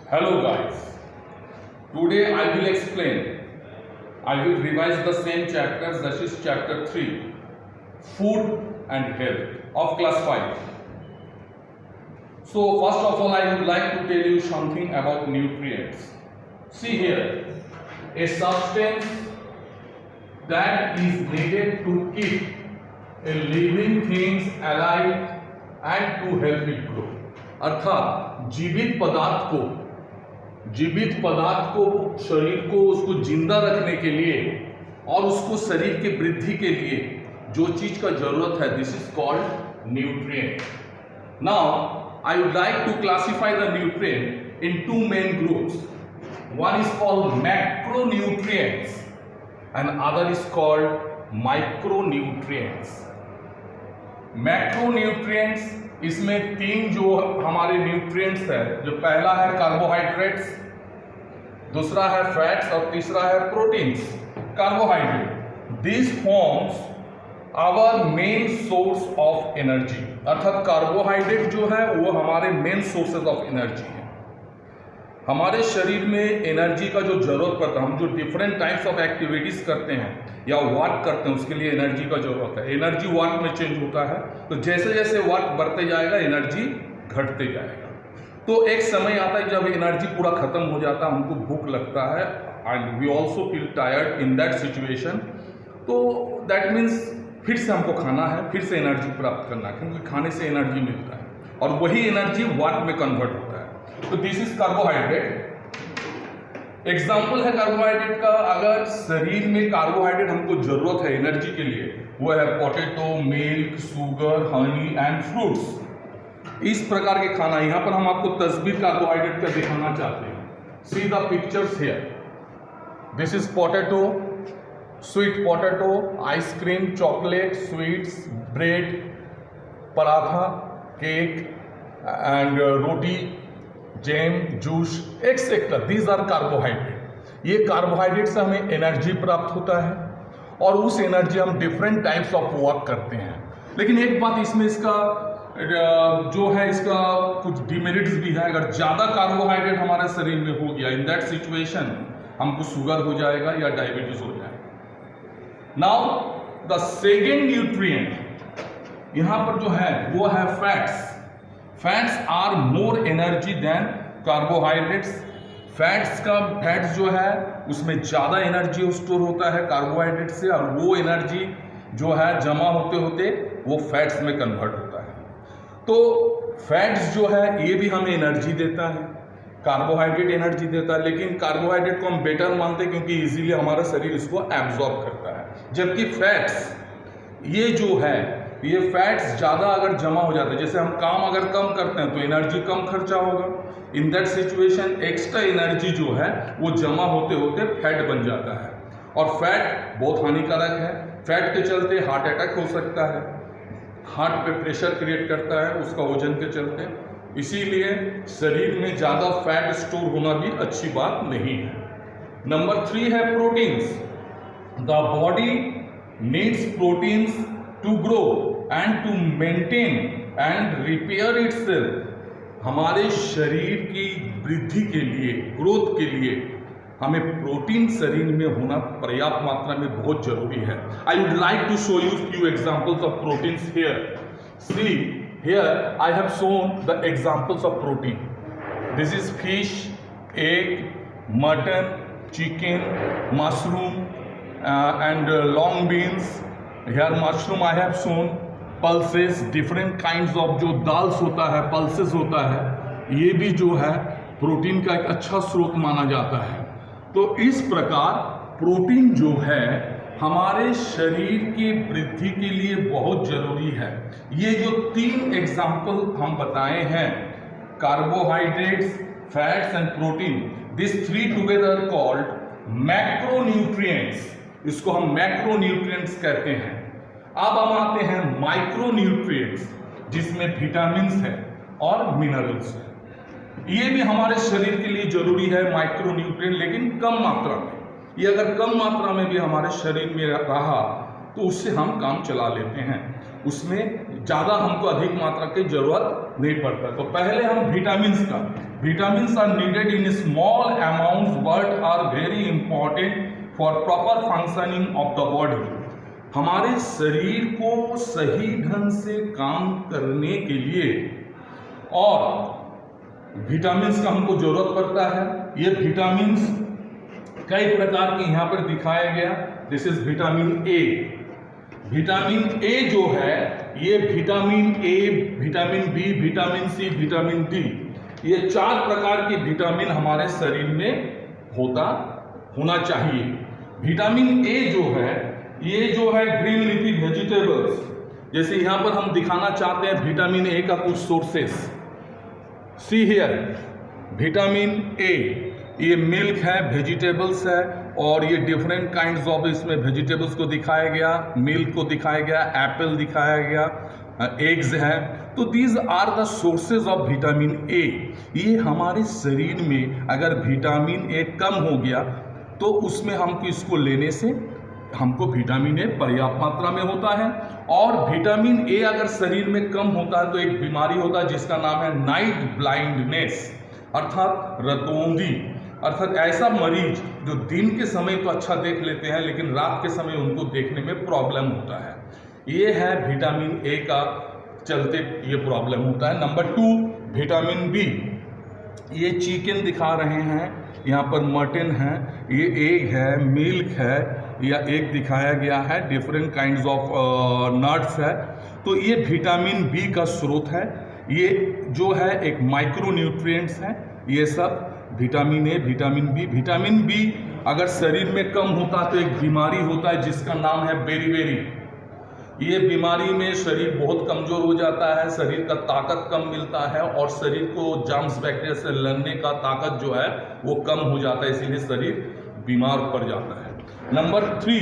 Hello guys, today I will explain, I will revise the same chapters, that is chapter 3, Food and Health of class 5. So first of all I would like to tell you something about nutrients. See here, a substance that is needed to keep a living things alive and to help it grow. अर्थात जीवित पदार्थ को शरीर को उसको जिंदा रखने के लिए और उसको शरीर के वृद्धि के लिए जो चीज का जरूरत है, this is called nutrient. Now I would like to classify the nutrient into main groups. One is called macronutrients and other is called micronutrients. Macronutrients, इसमें तीन जो हमारे न्यूट्रिएंट्स है, जो पहला है कार्बोहाइड्रेट्स, दूसरा है फैट्स और तीसरा है proteins. Carbohydrate, this forms our main source of energy. अर्थात कार्बोहाइड्रेट जो है वो हमारे मेन सोर्सेज ऑफ एनर्जी है. हमारे शरीर में एनर्जी का जो जरूरत पड़ता है, हम जो डिफरेंट टाइप्स ऑफ एक्टिविटीज करते हैं या वर्क करते हैं, उसके लिए एनर्जी का जरूरत है. एनर्जी वर्क में चेंज होता है, तो जैसे जैसे वर्क बढ़ते जाएगा एनर्जी घटते जाएगा. तो एक समय आता है जब एनर्जी पूरा खत्म हो जाता है, हमको भूख लगता है and we also feel tired in that situation. तो दैट मीन्स फिर से हमको खाना है, फिर से एनर्जी प्राप्त करना है, क्योंकि खाने से एनर्जी मिलता है और वही एनर्जी वर्क में कन्वर्ट होता है. तो दिस इज कार्बोहाइड्रेट. एग्जाम्पल है कार्बोहाइड्रेट का. अगर शरीर में कार्बोहाइड्रेट हमको जरूरत है एनर्जी के लिए, वो है potato, milk, sugar, honey and fruits. इस प्रकार के खाना, यहां पर हम आपको तस्वीर कार्बोहाइड्रेट का दिखाना चाहते हैं. See the pictures here. This is potato, sweet potato, ice cream, chocolate, sweets, bread, paratha, cake and roti, jam, juice etcetera. These are carbohydrate. ये कार्बोहाइड्रेट से हमें एनर्जी प्राप्त होता है और उस एनर्जी हम डिफरेंट टाइप्स ऑफ वर्क करते हैं. लेकिन एक बात इसमें इसका जो है, इसका कुछ डिमेरिट्स भी है. अगर ज़्यादा कार्बोहाइड्रेट हमारे शरीर में हो गया, इन दैट सिचुएशन हमको शुगर हो जाएगा या डायबिटीज हो जाएगा. नाउ द सेकेंड न्यूट्रिएंट यहाँ पर जो है वो है fats. Fats are more energy than carbohydrates. Fats जो है उसमें ज़्यादा एनर्जी स्टोर होता है कार्बोहाइड्रेट से, और वो एनर्जी जो है जमा होते होते वो फैट्स में कन्वर्ट होता है. तो फैट्स जो है ये भी हमें एनर्जी देता है, कार्बोहाइड्रेट एनर्जी देता है, लेकिन कार्बोहाइड्रेट को हम बेटर मानते हैं क्योंकि इजीली हमारा शरीर इसको एब्जॉर्ब करता है. जबकि फैट्स ये जो है, ये फैट्स ज़्यादा अगर जमा हो जाते हैं, जैसे हम काम अगर कम करते हैं तो एनर्जी कम खर्चा होगा. इन दैट सिचुएशन एक्स्ट्रा एनर्जी जो है वो जमा होते होते फैट बन जाता है. और फैट बहुत हानिकारक है. फैट के चलते हार्ट अटैक हो सकता है, हार्ट पे प्रेशर क्रिएट करता है उसका वजन के चलते. इसीलिए शरीर में ज़्यादा फैट स्टोर होना भी अच्छी बात नहीं है. नंबर 3 है proteins. The body needs proteins to grow and to maintain and repair itself. हमारे शरीर की वृद्धि के लिए, ग्रोथ के लिए हमें प्रोटीन शरीर में होना पर्याप्त मात्रा में बहुत जरूरी है. I would like to show you few examples of proteins here. See here I have shown the examples of protein. This is fish, egg, mutton, chicken, mushroom and long beans. Here mushroom I have shown, pulses, different kinds of जो दाल्स होता है, pulses होता है, ये भी जो है protein का एक अच्छा स्रोत माना जाता है. तो इस प्रकार प्रोटीन जो है हमारे शरीर की वृद्धि के लिए बहुत जरूरी है. ये जो 3 एग्जाम्पल हम बताए हैं, carbohydrates, fats and protein, this 3 together called macronutrients. इसको हम मैक्रोन्यूट्रिएंट्स कहते हैं. अब हम आते हैं माइक्रोन्यूट्रिएंट्स, जिसमें विटामिन्स है और मिनरल्स है. ये भी हमारे शरीर के लिए जरूरी है माइक्रोन्यूट्रिएंट, लेकिन कम मात्रा में. ये अगर कम मात्रा में भी हमारे शरीर में रहा तो उससे हम काम चला लेते हैं, उसमें ज़्यादा हमको अधिक मात्रा की जरूरत नहीं पड़ता। तो पहले हम vitamins are needed in small amounts but are very important for proper functioning of the body. हमारे शरीर को सही ढंग से काम करने के लिए और विटामिन्स का हमको जरूरत पड़ता है। ये विटामिन्स कई प्रकार के यहाँ पर दिखाया गया। This is vitamin A. Vitamin A जो है ये vitamin A, vitamin B, vitamin C, vitamin D, ये 4 प्रकार के विटामिन हमारे शरीर में होना चाहिए। विटामिन ए जो है ये जो है ग्रीन लीफी वेजिटेबल्स, जैसे यहाँ पर हम दिखाना चाहते हैं विटामिन ए का कुछ sources. See here vitamin A, ये मिल्क है, वेजिटेबल्स है, और ये डिफरेंट काइंड्स ऑफ इसमें वेजिटेबल्स को दिखाया गया, मिल्क को दिखाया गया, एप्पल दिखाया गया, एग्स है। तो these are the sources of vitamin A. ये हमारे शरीर में अगर विटामिन ए कम हो गया तो उसमें हमको इसको लेने से हमको विटामिन ए पर्याप्त मात्रा में होता है। और विटामिन ए अगर शरीर में कम होता है तो एक बीमारी होता है जिसका नाम है नाइट ब्लाइंडनेस, अर्थात रतौंधी, अर्थात ऐसा मरीज जो दिन के समय तो अच्छा देख लेते हैं लेकिन रात के समय उनको देखने में प्रॉब्लम होता है। ये है विटामिन ए का चलते ये प्रॉब्लम होता है। नंबर 2 विटामिन बी, ये चिकन दिखा रहे हैं, यहाँ पर मटन है, ये एग है, मिल्क है, या एग दिखाया गया है, डिफरेंट काइंड्स ऑफ नट्स है। तो ये विटामिन बी का स्रोत है। ये जो है एक माइक्रो न्यूट्रिएंट्स है। ये सब vitamin A, vitamin B. Vitamin B अगर शरीर में कम होता है तो एक बीमारी होता है जिसका नाम है बेरीबेरी। ये बीमारी में शरीर बहुत कमजोर हो जाता है, शरीर का ताकत कम मिलता है और शरीर को जर्म्स बैक्टीरिया से लड़ने का ताकत जो है वो कम हो जाता है, इसीलिए शरीर बीमार पड़ जाता है। नंबर 3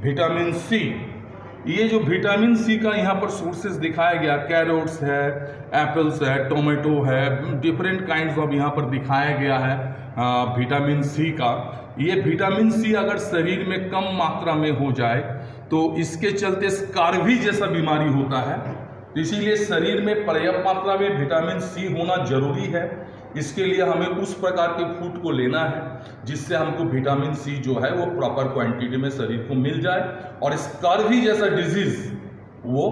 विटामिन सी, ये जो विटामिन सी का यहाँ पर सोर्सेज दिखाया गया, कैरोट्स है, एप्पल्स है, टोमेटो है, डिफरेंट काइंड्स ऑफ यहाँ पर दिखाया गया है विटामिन सी का। ये विटामिन सी अगर शरीर में कम मात्रा में हो जाए तो इसके चलते स्कारवी जैसा बीमारी होता है। इसीलिए शरीर में पर्याप्त मात्रा में विटामिन सी होना जरूरी है। इसके लिए हमें उस प्रकार के फूड को लेना है जिससे हमको विटामिन सी जो है वो प्रॉपर क्वांटिटी में शरीर को मिल जाए और स्कारवी जैसा डिजीज वो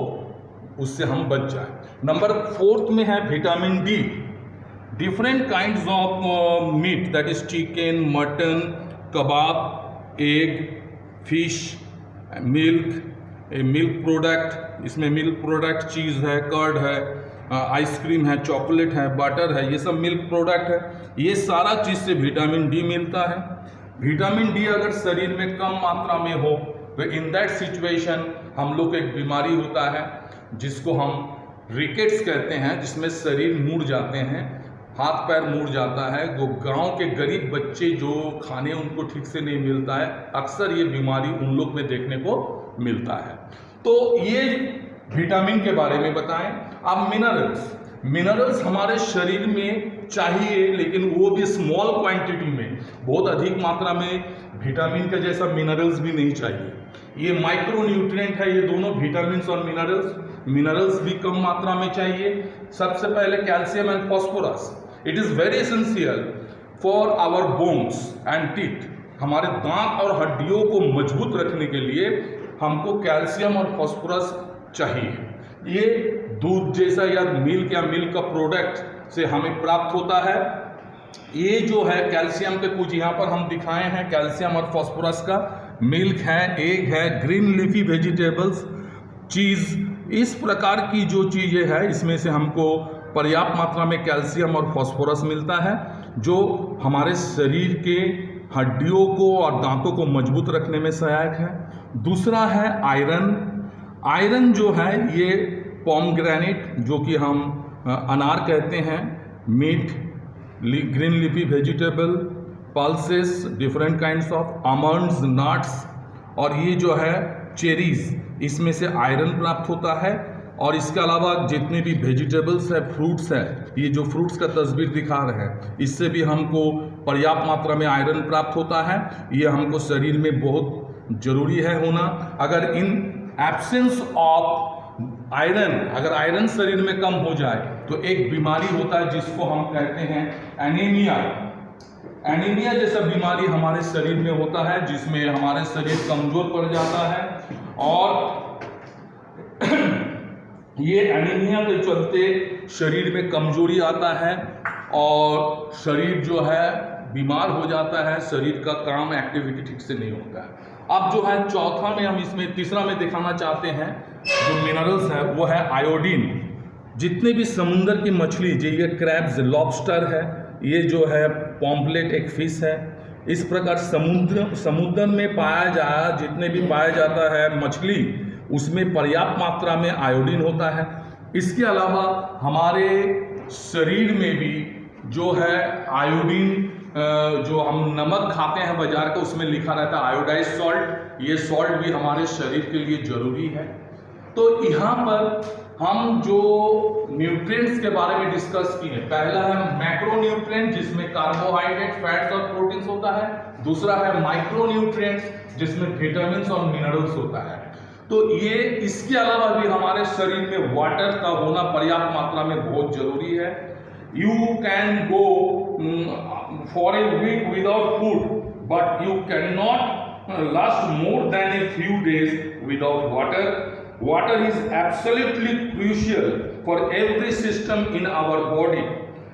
उससे हम बच जाए। नंबर 4 में है vitamin D. Different kinds of meat, that is chicken, mutton, kebab, egg, fish, milk product, इसमें मिल्क प्रोडक्ट चीज़ है, कर्ड है, आइसक्रीम है, चॉकलेट है, बटर है, ये सब मिल्क प्रोडक्ट है। ये सारा चीज़ से विटामिन डी मिलता है। विटामिन डी अगर शरीर में कम मात्रा में हो तो इन दैट सिचुएशन हम लोग को एक बीमारी होता है जिसको हम रिकेट्स कहते हैं, जिसमें शरीर मुड़ जाते हैं, हाथ पैर मुड़ जाता है। वो गांव के गरीब बच्चे जो खाने उनको ठीक से नहीं मिलता है, अक्सर ये बीमारी उन लोग में देखने को मिलता है। तो ये विटामिन के बारे में बताएं। अब मिनरल्स हमारे शरीर में चाहिए लेकिन वो भी स्मॉल क्वांटिटी में, बहुत अधिक मात्रा में विटामिन के जैसा मिनरल्स भी नहीं चाहिए। ये माइक्रो न्यूट्रिएंट है, ये दोनों विटामिन्स और मिनरल्स भी कम मात्रा में चाहिए। सबसे पहले calcium and phosphorus, it is very essential for our bones and teeth. हमारे दांत और हड्डियों को मजबूत रखने के लिए हमको कैल्शियम और फॉस्फोरस चाहिए। ये दूध जैसा या मिल्क का प्रोडक्ट से हमें प्राप्त होता है। ये जो है कैल्शियम के कुछ यहाँ पर हम दिखाए हैं, कैल्शियम और फॉस्फोरस का। मिल्क है, एग है, ग्रीन लीफी वेजिटेबल्स, चीज़, इस प्रकार की जो चीज़ें हैं इसमें से हमको पर्याप्त मात्रा में कैल्शियम और फॉस्फोरस मिलता है जो हमारे शरीर के हड्डियों को और दांतों को मजबूत रखने में सहायक है। दूसरा है आयरन जो है ये पोमग्रेनेट, जो कि हम अनार कहते हैं, meat, green leafy vegetable, pulses, different kinds of almonds, nuts, और ये जो है चेरीज, इसमें से आयरन प्राप्त होता है। और इसके अलावा जितने भी वेजिटेबल्स है, फ्रूट्स है, ये जो फ्रूट्स का तस्वीर दिखा रहे हैं, इससे भी हमको पर्याप्त मात्रा में आयरन प्राप्त होता है। ये हमको शरीर में बहुत जरूरी है होना। अगर इन एब्सेंस ऑफ आयरन, अगर आयरन शरीर में कम हो जाए तो एक बीमारी होता है जिसको हम कहते हैं एनीमिया। एनीमिया जैसा बीमारी हमारे शरीर में होता है, जिसमें हमारे शरीर कमजोर पड़ जाता है और ये एनीमिया के चलते शरीर में कमजोरी आता है और शरीर जो है बीमार हो जाता है, शरीर का काम एक्टिविटी ठीक से नहीं होता है। अब जो है चौथा में हम इसमें तीसरा में दिखाना चाहते हैं जो मिनरल्स है वो है आयोडीन। जितने भी समुद्र की मछली, जो ये क्रैब्स, लॉबस्टर है, ये जो है पॉम्पलेट एक फिश है, इस प्रकार समुद्र में पाया जाए जितने भी पाया जाता है मछली, उसमें पर्याप्त मात्रा में आयोडीन होता है। इसके अलावा हमारे शरीर में भी जो है आयोडीन, जो हम नमक खाते हैं बाजार का, उसमें लिखा रहता है आयोडाइज सॉल्ट, ये सॉल्ट भी हमारे शरीर के लिए जरूरी है। तो यहाँ पर हम जो न्यूट्रिएंट्स के बारे में डिस्कस किए, पहला है मैक्रो न्यूट्रिएंट जिसमें कार्बोहाइड्रेट, फैट्स और प्रोटीन्स होता है। दूसरा है माइक्रो न्यूट्रिएंट्स जिसमें विटामिन्स और मिनरल्स होता है। तो ये इसके अलावा भी हमारे शरीर में वाटर का होना पर्याप्त मात्रा में बहुत जरूरी है। You can go for a week without food, but you cannot last more than a few days without water. Water is absolutely crucial for every system in our body,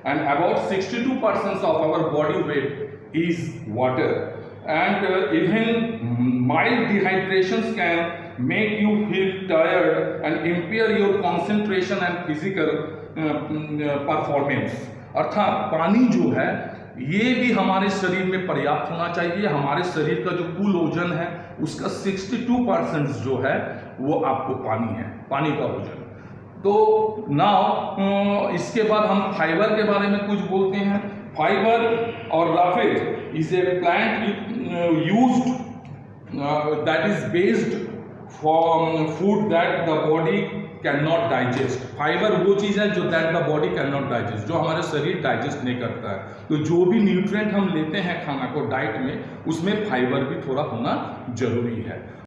and about 62% of our body weight is water. And even mild dehydrations can make you feel tired and impair your concentration and physical performance. अर्थात पानी जो है ये भी हमारे शरीर में पर्याप्त होना चाहिए। हमारे शरीर का जो कुल ओजन है उसका 62% जो है वो आपको पानी है, पानी का ओजन। तो नाउ इसके बाद हम फाइबर के बारे में कुछ बोलते हैं। फाइबर और roughage is a plant used that is based from food that the body can not digest. Fibre वो चीज़ है जो that the body can not digest, जो हमारे शरीर डाइजेस्ट नहीं करता है। तो जो भी न्यूट्रिएंट हम लेते हैं खाना को डाइट में, उसमें फाइबर भी थोड़ा होना जरूरी है।